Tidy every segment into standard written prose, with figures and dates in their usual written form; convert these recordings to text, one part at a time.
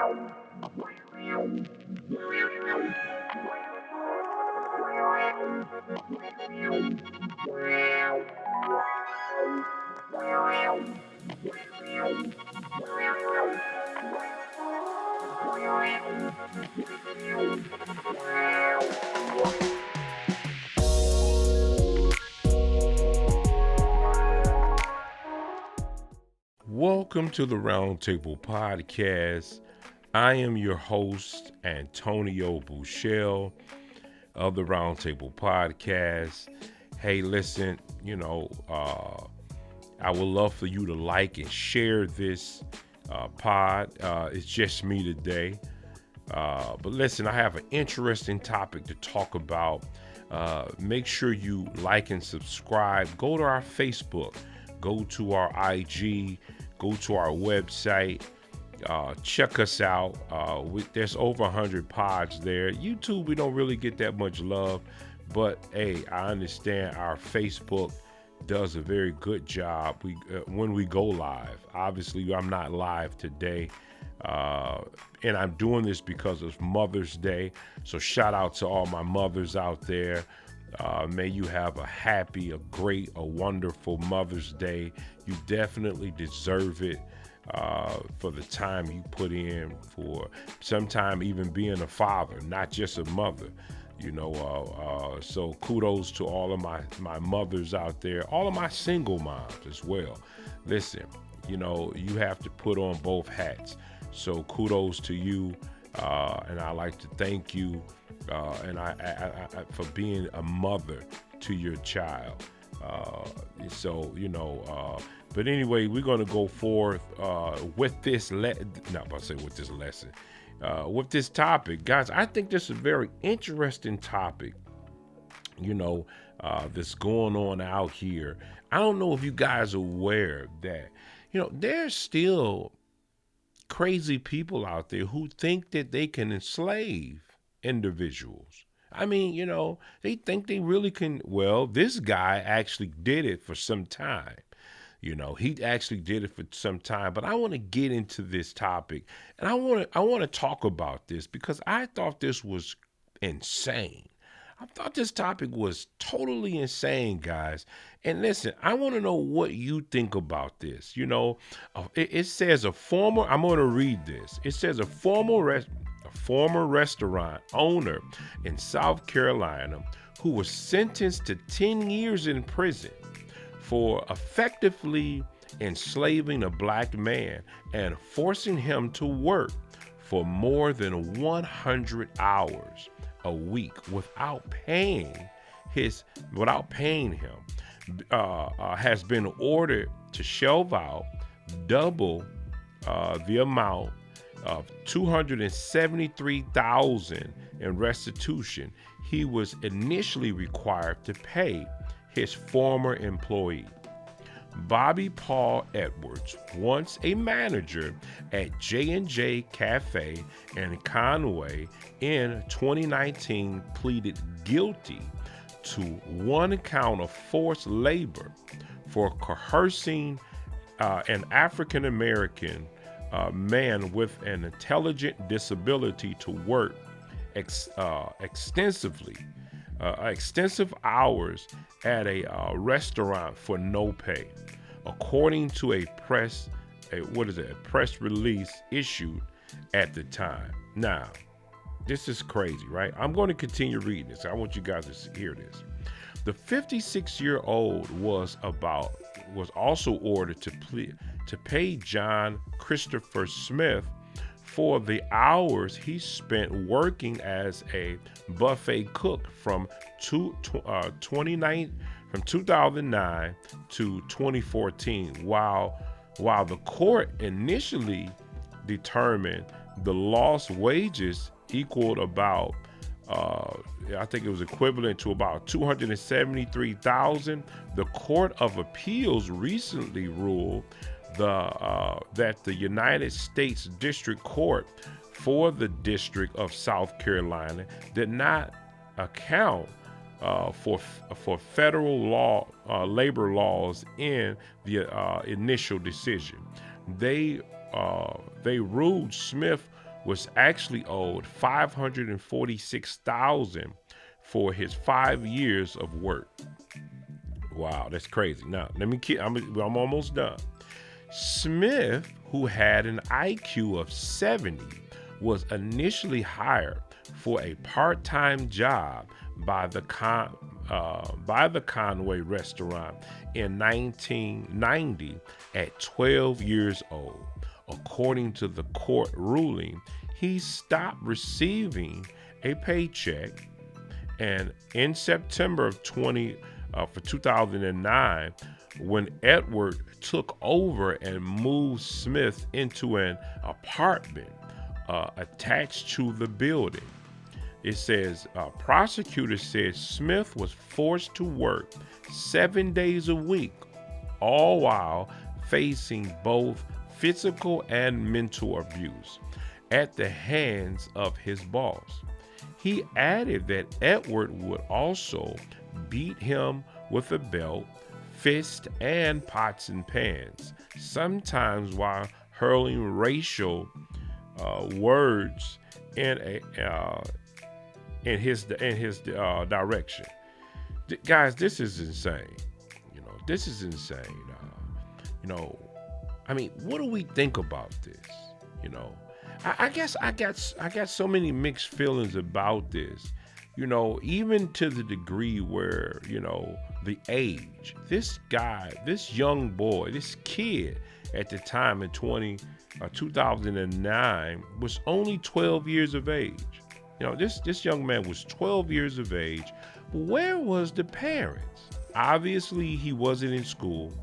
Welcome to the Roundtable podcast. I am your host, Antonio Bouchel of the Roundtable podcast. Hey, listen, I would love for you to like and share this pod. It's just me today. But listen, I have an interesting topic to talk about. Make sure you like and subscribe. Go to our Facebook. Go to our IG. Go to our website. Check us out. There's over 100 pods there. YouTube, we don't really get that much love. But, hey, I understand our Facebook does a very good job when we go live. Obviously, I'm not live today. And I'm doing this because it's Mother's Day. So shout out to all my mothers out there. May you have a happy, a great, a wonderful Mother's Day. You definitely deserve it for the time you put in, for sometime even being a father, not just a mother. So kudos to all of my mothers out there, all of my single moms as well. Listen, you have to put on both hats. So kudos to you, and I like to thank you, and I for being a mother to your child. But anyway, we're going to go forth with this lesson. With this topic, guys. I think this is a very interesting topic, that's going on out here. I don't know if you guys are aware that, there's still crazy people out there who think that they can enslave individuals. I mean, they think they really can. Well, this guy actually did it for some time. He actually did it for some time, but I want to get into this topic, and I want to talk about this because I thought this was insane. I thought this topic was totally insane, guys. And listen, I want to know what you think about this. It says I'm going to read this. It says a former restaurant owner in South Carolina who was sentenced to 10 years in prison for effectively enslaving a black man and forcing him to work for more than 100 hours a week without paying him, has been ordered to shell out double the amount of $273,000 in restitution he was initially required to pay his former employee. Bobby Paul Edwards, once a manager at J&J Cafe in Conway in 2019, pleaded guilty to one count of forced labor for coercing an African-American man with an intelligent disability to work extensive hours at a restaurant for no pay, according to a press release issued at the time. Now, this is crazy, right? I'm going to continue reading this. I want you guys to hear this. The 56-year-old was also ordered to pay John Christopher Smith for the hours he spent working as a buffet cook from 2009 to 2014, while the court initially determined the lost wages equaled about I think it was equivalent to about $273,000. The Court of Appeals recently ruled that the United States District Court for the District of South Carolina did not account for federal law, labor laws in the initial decision. They ruled Smith was actually owed $546,000 for his 5 years of work. Wow, that's crazy. Now, I'm almost done. Smith, who had an IQ of 70, was initially hired for a part-time job by the Conway restaurant in 1990 at 12 years old. According to the court ruling, he stopped receiving a paycheck, and in September of 2009, when Edward took over and moved Smith into an apartment attached to the building. It says, prosecutors said Smith was forced to work 7 days a week, all while facing both physical and mental abuse at the hands of his boss. He added that Edward would also beat him with a belt, fist, and pots and pans, sometimes while hurling racial words in his direction. Guys, this is insane. This is insane. I mean, what do we think about this? I guess I got so many mixed feelings about this. Even to the degree where, the age, this guy, this young boy, this kid at the time in 2009 was only 12 years of age. This young man was 12 years of age. Where was the parents? Obviously, he wasn't in school.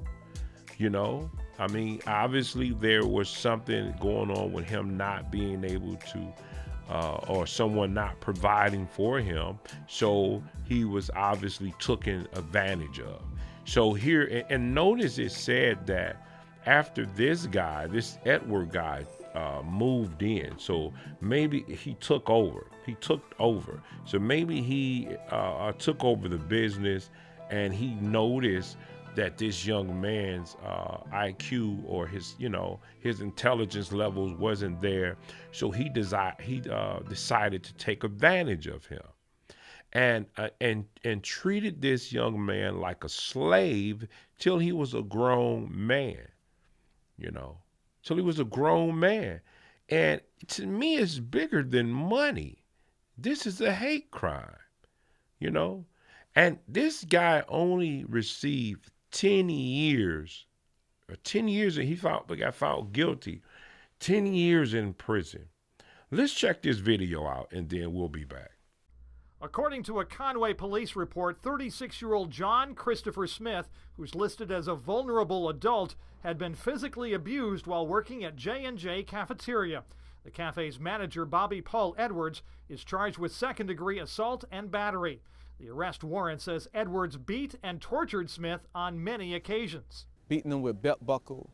Obviously there was something going on with him not being able to, or someone not providing for him. So he was obviously taken advantage of. So here, and notice it said that after this Edward guy, moved in, so maybe he took over. So maybe he took over the business, and he noticed that this young man's IQ or his intelligence levels wasn't there, so he decided to take advantage of him, and treated this young man like a slave till he was a grown man. Till he was a grown man, and to me, it's bigger than money. This is a hate crime, and this guy only received 10 years, and he got found guilty. 10 years in prison. Let's check this video out, and then we'll be back. According to a Conway police report, 36-year-old John Christopher Smith, who's listed as a vulnerable adult, had been physically abused while working at J&J Cafeteria. The cafe's manager, Bobby Paul Edwards, is charged with second-degree assault and battery. The arrest warrant says Edwards beat and tortured Smith on many occasions. Beating him with belt buckle,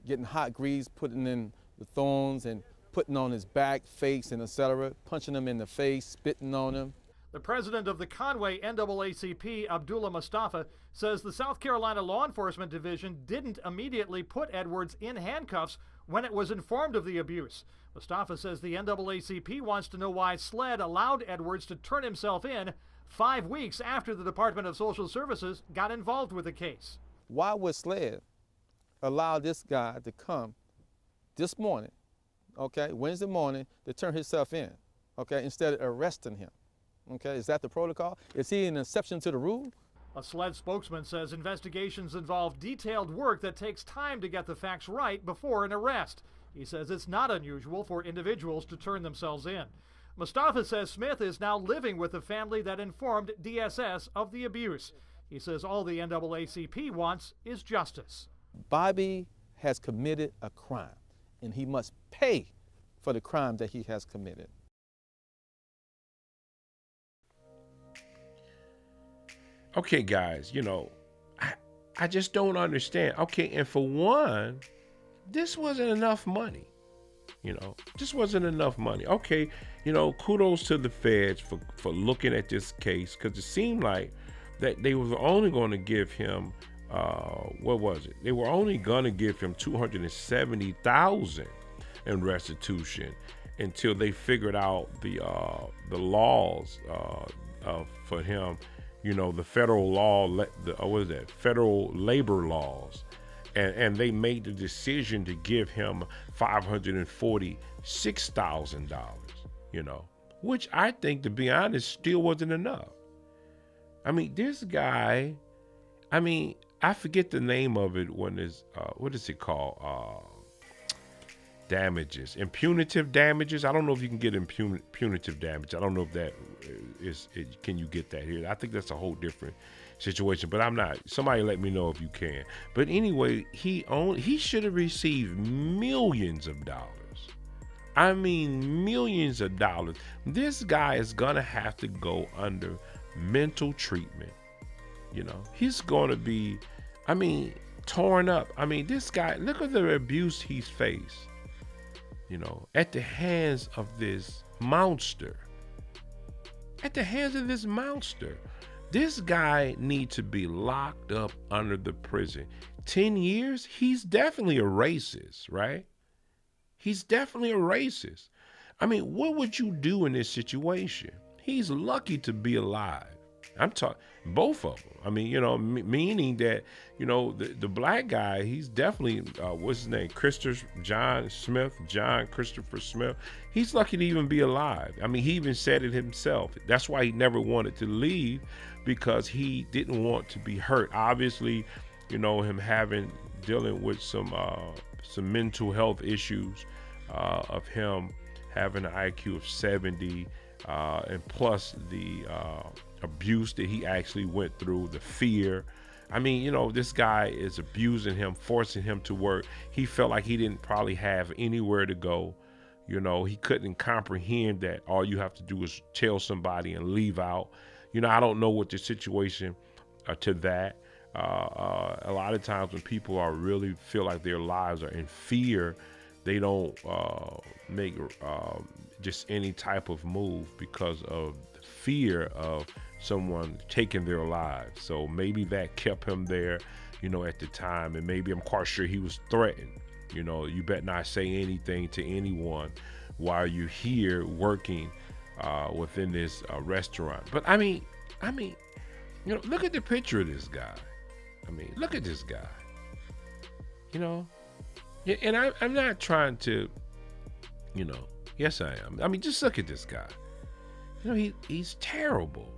getting hot grease, putting in the thorns and putting on his back, face, and etc., punching him in the face, spitting on him. The president of the Conway NAACP, Abdullah Mustafa, says the South Carolina Law Enforcement Division didn't immediately put Edwards in handcuffs when it was informed of the abuse. Mustafa says the NAACP wants to know why SLED allowed Edwards to turn himself in 5 weeks after the Department of Social Services got involved with the case. Why would SLED allow this guy to come this morning, Wednesday morning, to turn himself in, instead of arresting him? Is that the protocol? Is he an exception to the rule? A SLED spokesman says investigations involve detailed work that takes time to get the facts right before an arrest. He says it's not unusual for individuals to turn themselves in. Mustafa says Smith is now living with the family that informed DSS of the abuse. He says all the NAACP wants is justice. Bobby has committed a crime, and he must pay for the crime that he has committed. Okay, guys, I just don't understand. Okay, and for one, this wasn't enough money. This wasn't enough money. Okay, kudos to the feds for looking at this case, because it seemed like that they were only going to give him, what was it? They were only going to give him $270,000. and restitution until they figured out the laws for him. You know, the federal law, what is that? Federal labor laws. And they made the decision to give him $546,000, you know, which I think, to be honest, still wasn't enough. I mean, this guy, I mean, I forget the name of it when it's, what is it called? Damages, impunitive damages. I don't know if you can get punitive damage. I don't know if that can you get that here? I think that's a whole different situation, but I'm not. Somebody let me know if you can. But anyway, he should have received millions of dollars. I mean, millions of dollars. This guy is gonna have to go under mental treatment. You know, he's gonna be, I mean, torn up. I mean, this guy, look at the abuse he's faced, you know, at the hands of this monster. At the hands of this monster. This guy needs to be locked up under the prison. 10 years? He's definitely a racist, right? He's definitely a racist. I mean, what would you do in this situation? He's lucky to be alive. I'm talking both of them. I mean, you know, meaning that, you know, the black guy, he's definitely, what's his name? John Christopher Smith. He's lucky to even be alive. I mean, he even said it himself. That's why he never wanted to leave, because he didn't want to be hurt. Obviously, you know, him dealing with some mental health issues, of him having an IQ of 70, and plus the abuse that he actually went through, the fear. I mean, you know, this guy is abusing him, forcing him to work. He felt like he didn't probably have anywhere to go. You know, he couldn't comprehend that all you have to do is tell somebody and leave out. You know, I don't know what the situation to that. A lot of times when people are really feel like their lives are in fear, they don't make just any type of move because of the fear of someone taking their lives. So maybe that kept him there, you know, at the time. And maybe, I'm quite sure he was threatened. You know, you better not say anything to anyone while you're here working within this restaurant. But I mean, you know, look at the picture of this guy. I mean, look at this guy. You know, and I'm not trying to, you know, yes I am. I mean, just look at this guy. You know, he's terrible.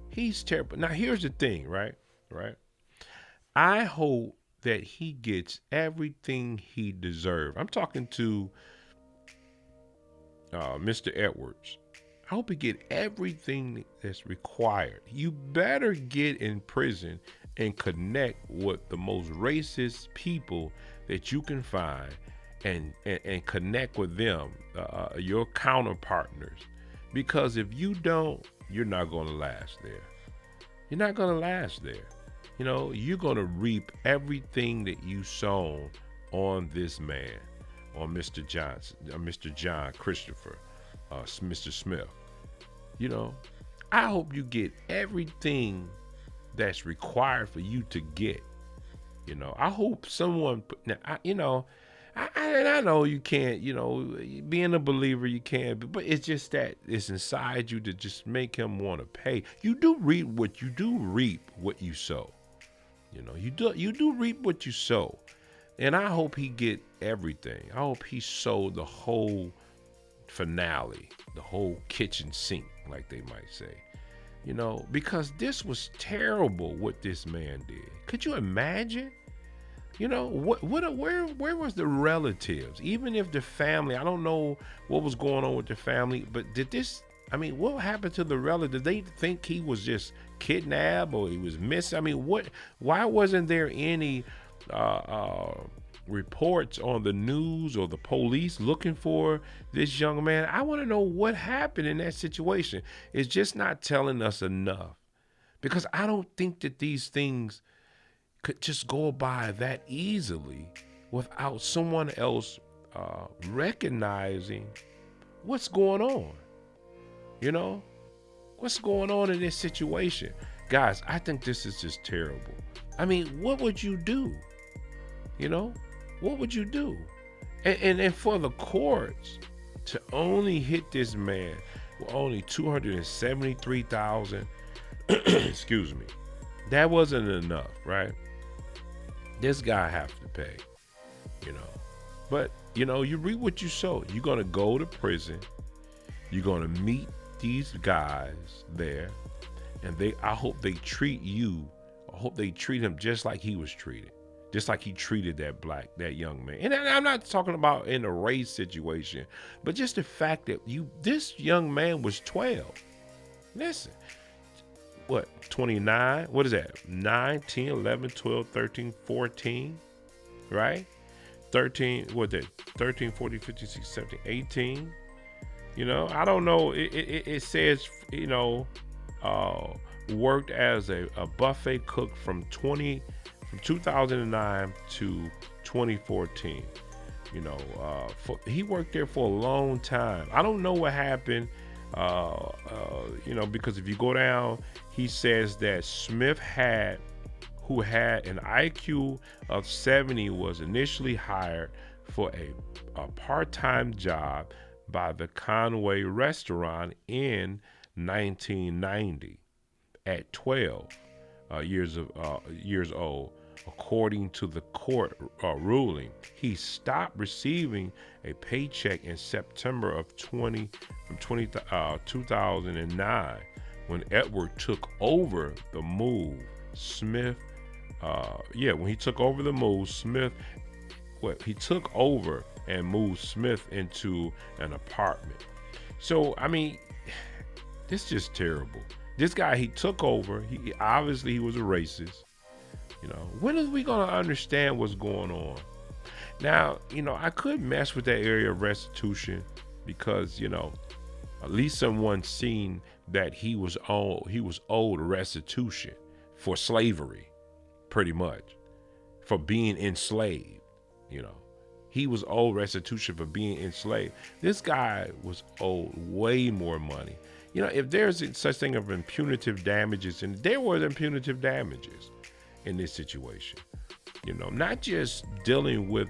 He's terrible. Now, here's the thing, right? I hope that he gets everything he deserves. I'm talking to Mr. Edwards. I hope he get everything that's required. You better get in prison and connect with the most racist people that you can find, and connect with them, your counterpartners. Because if you don't, you're not going to last there. You're not going to last there. You know, you're going to reap everything that you sown on this man, on Mr. John Christopher, Mr. Smith. You know, I hope you get everything that's required for you to get. You know, I hope someone, I know you can't, you know, being a believer, you can't, but it's just that it's inside you to just make him want to pay. You do reap what you sow. You know, you do reap what you sow. And I hope he get everything. I hope he sold the whole finale, the whole kitchen sink, like they might say. You know, because this was terrible what this man did. Could you imagine? You know, where was the relatives? Even if the family, I don't know what was going on with the family, but what happened to the relatives? Did they think he was just kidnapped or he was missing? I mean, why wasn't there any reports on the news or the police looking for this young man? I want to know what happened in that situation. It's just not telling us enough, because I don't think that these things could just go by that easily without someone else recognizing what's going on. You know, what's going on in this situation? Guys, I think this is just terrible. I mean, what would you do? You know, what would you do? And for the courts to only hit this man with only 273,000, excuse me, that wasn't enough, right? This guy have to pay, you know. But, you know, you reap what you sow. You're going to go to prison. You're going to meet these guys there. And I hope they treat you. I hope they treat him just like he was treated. Just like he treated that young man. And I'm not talking about in a race situation, but just the fact that this young man was 12. Listen, what, 29? What is that? 9, 10, 11, 12, 13, 14, right? 13, what that? 13, 14, 15, 16, 17, 18. You know, I don't know. It says, you know, worked as a buffet cook from 2009 to 2014. You know, he worked there for a long time. I don't know what happened. You know, because if you go down, he says that Smith who had an IQ of 70, was initially hired for a part-time job by the Conway restaurant in 1990 at 12 years old. According to the court ruling, he stopped receiving a paycheck in September of 2009 when Edward took over the move. Smith, when he took over the move, he took over and moved Smith into an apartment. So, I mean, this is just terrible. This guy, he took over. He obviously was a racist. You know, when are we going to understand what's going on? Now, you know, I could mess with that area of restitution because, you know, at least someone seen that he was owed restitution for slavery, pretty much, for being enslaved. You know, he was owed restitution for being enslaved. This guy was owed way more money. You know, if there's such thing of impunitive damages, and there were impunitive damages in this situation, you know, not just dealing with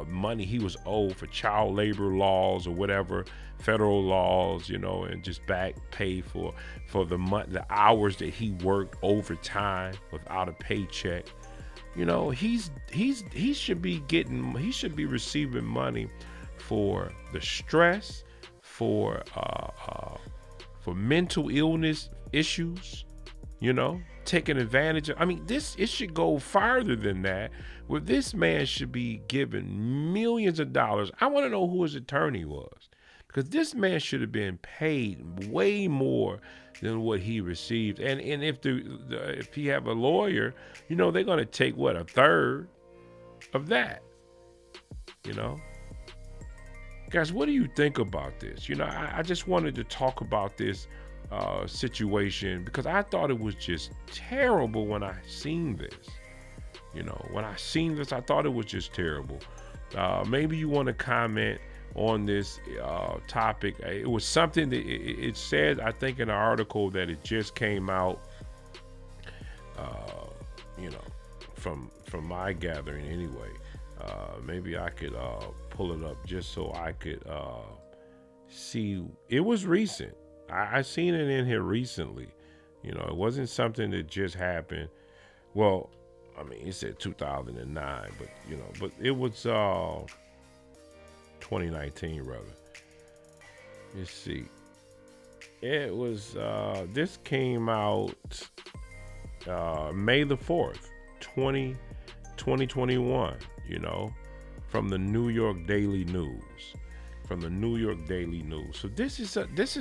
money he was owed for child labor laws or whatever, federal laws, you know, and just back pay for the hours that he worked overtime without a paycheck. You know, he should be receiving money for the stress, for mental illness issues, you know, taking advantage of. I mean, it should go farther than that, where this man should be given millions of dollars. I want to know who his attorney was, because this man should have been paid way more than what he received. And if he have a lawyer, you know, they're going to take what, a third of that, you know. Guys, what do you think about this? You know, I just wanted to talk about this situation because I thought it was just terrible when I seen this. You know, when I seen this, I thought it was just terrible. Maybe you want to comment on this topic. It was something that it said, I think, in an article that it just came out, you know, from my gathering anyway. Maybe I could pull it up just so I could see. It was recent. I seen it in here recently. You know, it wasn't something that just happened. Well, I mean, it said 2009, but you know, but it was 2019 rather. Let's see. It was this came out May the 4th, 2021, you know, from the New York Daily News. So this is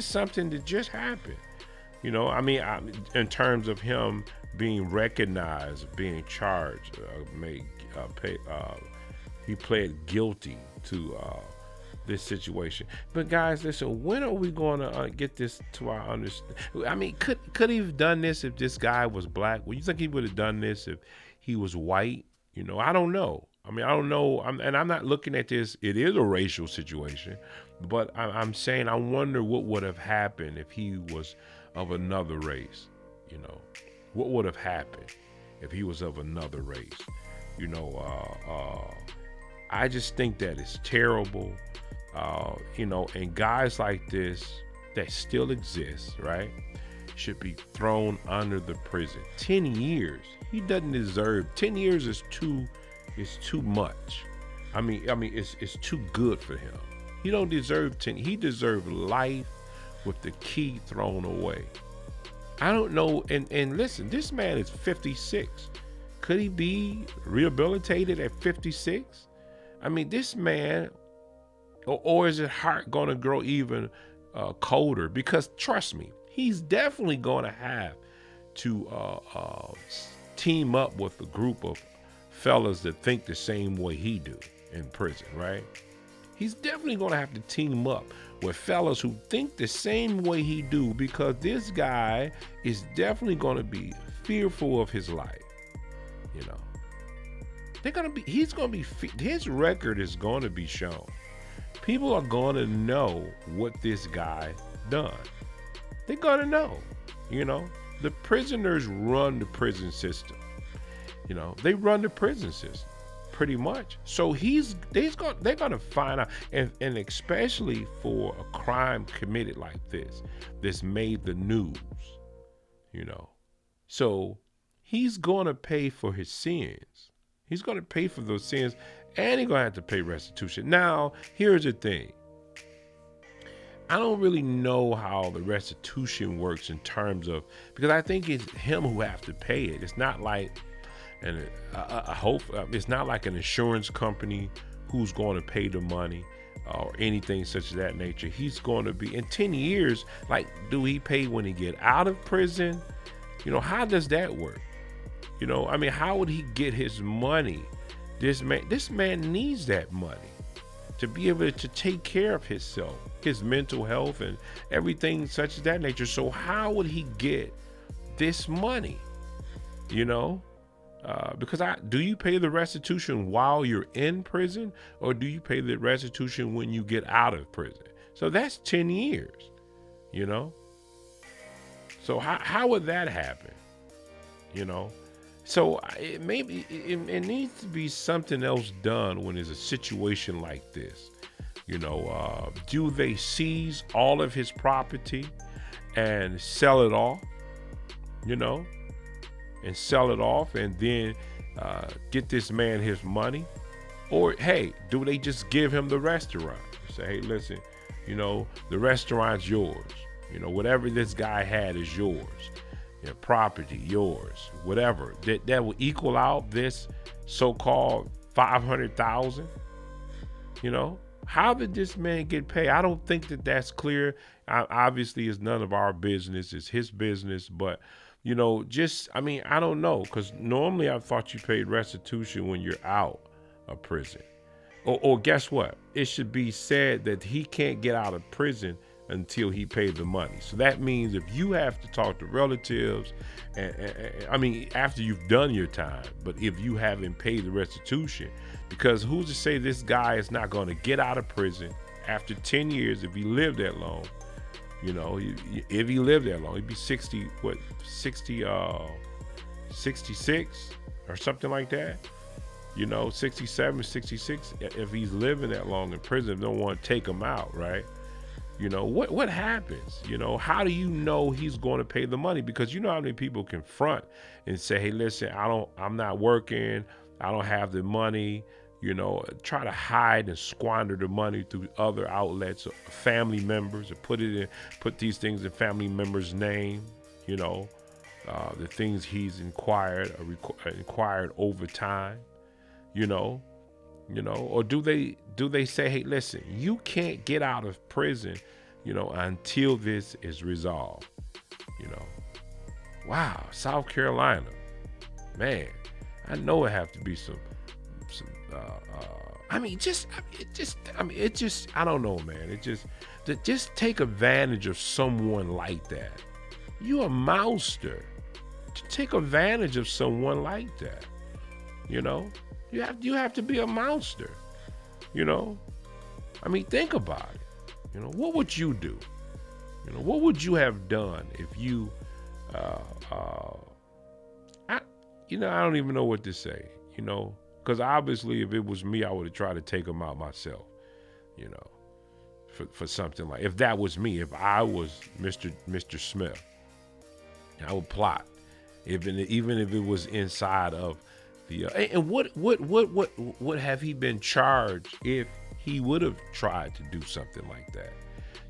something that just happened. You know, I mean, in terms of him being recognized, being charged, he pled guilty to this situation. But guys, listen, when are we going to get this to our understanding? I mean, could he have done this if this guy was black? Well, you think he would have done this if he was white? You know, I don't know. I mean, I don't know. I'm not looking at this. It is a racial situation, but I'm saying I wonder what would have happened if he was of another race. You know, what would have happened if he was of another race? You know, I just think that is terrible. And guys like this that still exist, right, should be thrown under the prison. 10 years. He doesn't deserve 10 years is too much. I mean it's too good for him. He don't deserve 10. He deserves life with the key thrown away. I don't know. And listen, this man is 56. Could he be rehabilitated at 56? I mean, this man, or is his heart going to grow even colder? Because trust me, he's definitely going to have to team up with a group of fellas that think the same way he do in prison, right? He's definitely going to have to team up with fellas who think the same way he do, because this guy is definitely going to be fearful of his life. His record is going to be shown. People are going to know what this guy done. They're going to know, the prisoners run the prison system. They run the prison system pretty much. So they're going to find out, and especially for a crime committed like this made the news, So he's going to pay for his sins. He's going to pay for those sins, and he's going to have to pay restitution. Now, here's the thing. I don't really know how the restitution works in terms of, because I think it's him who have to pay it. It's not like, and I hope it's not like an insurance company who's going to pay the money or anything such as that nature. He's going to be in 10 years. Like, do he pay when he get out of prison? How does that work? How would he get his money? This man needs that money to be able to take care of himself, his mental health, and everything such as that nature. So how would he get this money? Because do you pay the restitution while you're in prison, or do you pay the restitution when you get out of prison? So that's 10 years, So how would that happen? So it needs to be something else done when there's a situation like this. Do they seize all of his property and sell it off? And sell it off, and then get this man his money? Or hey, do they just give him the restaurant? Say, hey, listen, the restaurant's yours. Whatever this guy had is yours. Your property, yours, whatever. That will equal out this so-called 500,000. How did this man get paid? I don't think that's clear. Obviously, it's none of our business. It's his business. But, I don't know. Because normally I thought you paid restitution when you're out of prison. Or guess what? It should be said that he can't get out of prison until he paid the money. So that means if you have to talk to relatives, after you've done your time, but if you haven't paid the restitution, because who's to say this guy is not going to get out of prison after 10 years if he lived that long? If he lived that long, he'd be 66 or something like that. 67, 66, if he's living that long in prison, don't want to take him out, right? What happens? How do you know he's going to pay the money? Because how many people confront and say, hey, listen, I'm not working, I don't have the money, try to hide and squander the money through other outlets, or family members, or put these things in family members' name, the things he's inquired over time, or do they say, hey, listen, you can't get out of prison, until this is resolved, Wow, South Carolina, man, I know it have to be some I don't know, man. Just take advantage of someone like that. You a mouster. Take advantage of someone like that. You have to be a mouster. Think about it. What would you do? What would you have done if you I don't even know what to say. Because obviously, if it was me, I would have tried to take him out myself, you know, for something like, if that was me, if I was Mr. Smith, I would plot, even if it was inside of the. And what have he been charged if he would have tried to do something like that,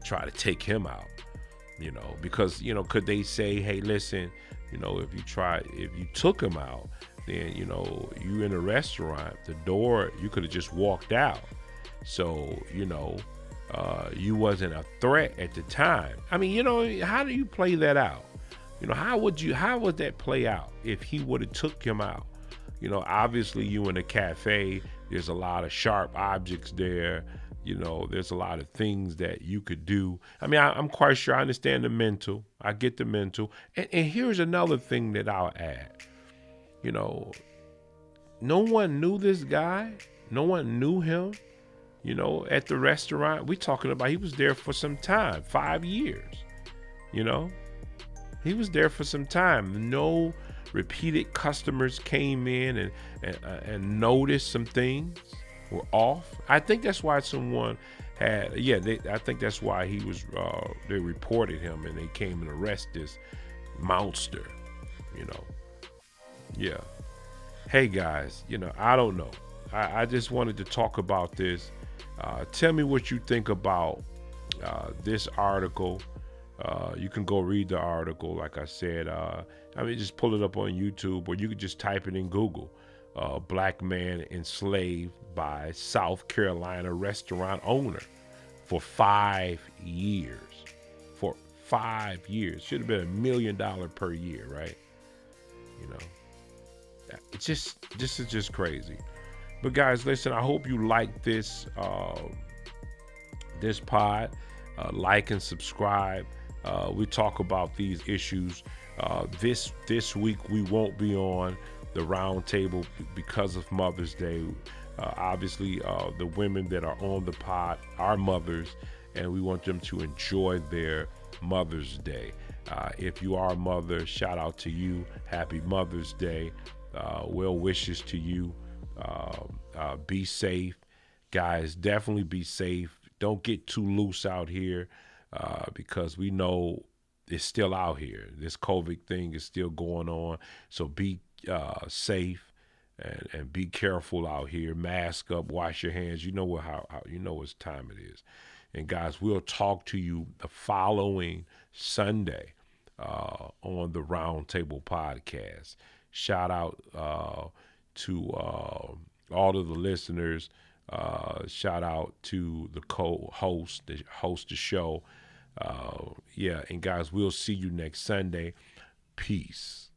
try to take him out, you know? Because, you know, could they say, hey, listen, you know, if you took him out, then, you know, you in a restaurant, the door, you could have just walked out. So, you know, you wasn't a threat at the time. I mean, you know, how do you play that out? You know, how would that play out if he would have took him out? You know, obviously you in a cafe, there's a lot of sharp objects there. You know, there's a lot of things that you could do. I mean, I'm quite sure I understand the mental. I get the mental. And here's another thing that I'll add. You know, no one knew this guy. No one knew him, you know, at the restaurant. We talking about he was there for some time, 5 years, you know. He was there for some time. No repeated customers came in and noticed some things were off. I think that's why someone had, I think that's why he was, they reported him and they came and arrested this monster, you know. Yeah. Hey guys, you know, I don't know. I just wanted to talk about this. Tell me what you think about this article. You can go read the article, like I said. I mean, just pull it up on YouTube, or you could just type it in Google. Black man enslaved by South Carolina restaurant owner for 5 years. For 5 years. Should have been $1 million per year, right? You know. This is just crazy. But guys, listen, I hope you like this this pod. Like and subscribe. We talk about these issues. This week we won't be on the Roundtable because of Mother's Day. Obviously, the women that are on the pod are mothers, and we want them to enjoy their Mother's Day. If you are a mother, shout out to you. Happy Mother's Day. Well wishes to you. Be safe, guys. Definitely be safe. Don't get too loose out here, because we know it's still out here. This COVID thing is still going on. So be safe and be careful out here. Mask up, wash your hands. You know how you know what time it is. And guys, we'll talk to you the following Sunday on the Roundtable podcast. Shout out to all of the listeners. Shout out to the co-host, the host of the show. And guys, we'll see you next Sunday. Peace.